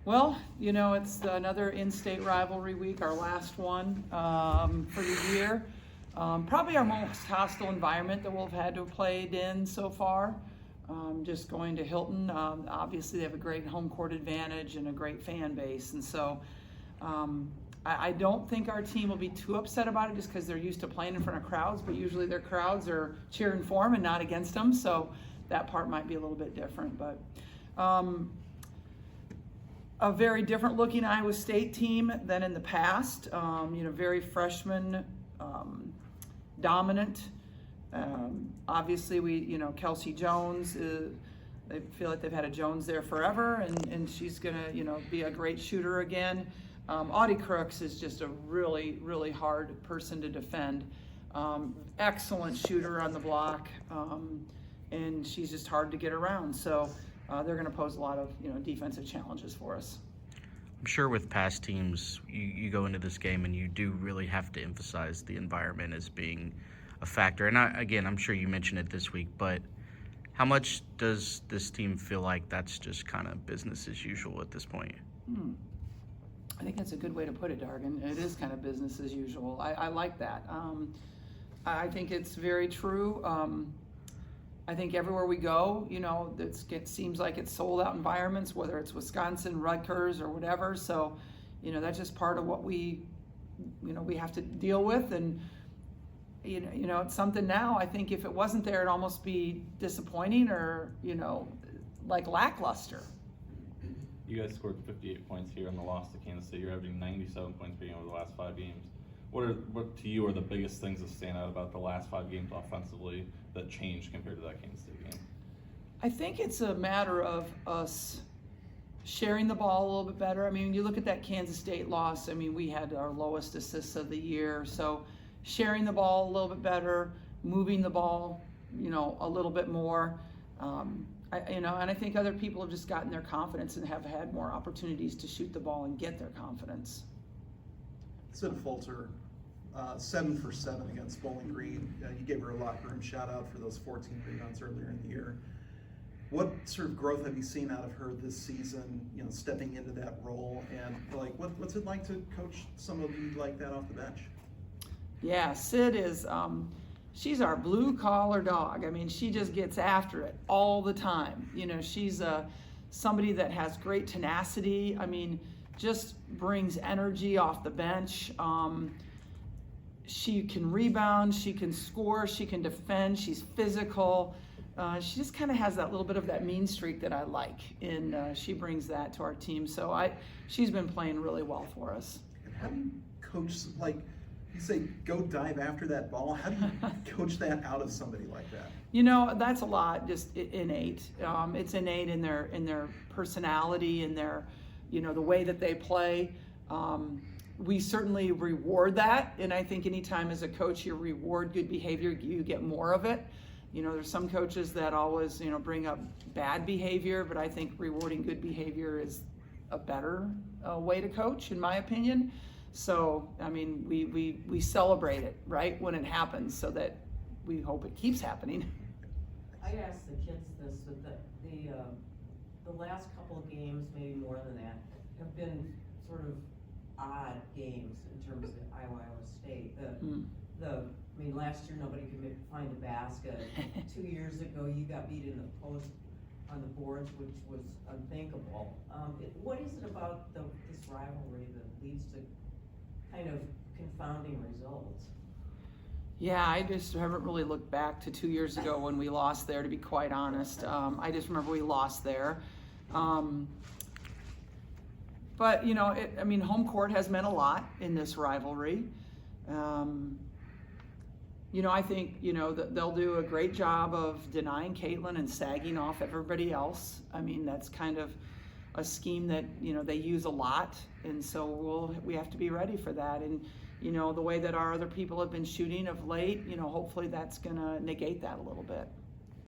Well, it's another in-state rivalry week, our last one for the year. Probably our most hostile environment that we've had to have played in so far. Just going to Hilton. Obviously, they have a great home court advantage and a great fan base. And so I don't think our team will be too upset about it just because they're used to playing in front of crowds, but usually their crowds are cheering for them and not against them. So that part might be a little bit different. But a very different looking Iowa State team than in the past. Very freshman dominant. Obviously, Kelsey Jones, they feel like they've had a Jones there forever, and she's going to, be a great shooter again. Audie Crooks is just a really, really hard person to defend. Excellent shooter on the block, and she's just hard to get around. So they're going to pose a lot of, defensive challenges for us. I'm sure with past teams, you go into this game and you do really have to emphasize the environment as being a factor. And I'm sure you mentioned it this week, but how much does this team feel like that's just kind of business as usual at this point? I think that's a good way to put it, Dargan. It is kind of business as usual. I like that. I think it's very true. I think everywhere we go, it seems like it's sold out environments, whether it's Wisconsin, Rutgers, or whatever. So, that's just part of what we have to deal with. And, it's something now. I think if it wasn't there, it'd almost be disappointing or, like lackluster. You guys scored 58 points here in the loss to Kansas State. You're averaging 97 points per game over the last 5 games. What to you are the biggest things that stand out about the last 5 games offensively that changed compared to that Kansas State game? I think it's a matter of us sharing the ball a little bit better. I mean, when you look at that Kansas State loss, we had our lowest assists of the year. So sharing the ball a little bit better, moving the ball, a little bit more. And I think other people have just gotten their confidence and have had more opportunities to shoot the ball and get their confidence. Sid Fulter, 7 for 7 against Bowling Green. You gave her a locker room shout out for those 14 rebounds earlier in the year. What sort of growth have you seen out of her this season, stepping into that role? And what's it like to coach somebody like that off the bench? Yeah, Sid is, she's our blue collar dog. She just gets after it all the time. She's somebody that has great tenacity. Just brings energy off the bench. She can rebound, she can score, she can defend, she's physical. She just kind of has that little bit of that mean streak that I like, and she brings that to our team. So she's been playing really well for us. And how do you coach, you say go dive after that ball, how do you coach that out of somebody like that? That's a lot just innate. It's innate in their personality and their the way that they play. We certainly reward that, and I think anytime as a coach you reward good behavior, you get more of it. There's some coaches that always bring up bad behavior, but I think rewarding good behavior is a better way to coach, in my opinion. So we celebrate it right when it happens, so that we hope it keeps happening. I asked the kids this, but the last couple of games, maybe more than that, have been sort of odd games in terms of Iowa State. Last year nobody could find a basket. 2 years ago you got beat in the post on the boards, which was unthinkable. What is it about this rivalry that leads to kind of confounding results? Yeah, I just haven't really looked back to 2 years ago when we lost there, to be quite honest. I just remember we lost there. But, home court has meant a lot in this rivalry. I think, that they'll do a great job of denying Caitlin and sagging off everybody else. That's kind of a scheme that, they use a lot. And so we have to be ready for that. And, the way that our other people have been shooting of late, hopefully that's going to negate that a little bit.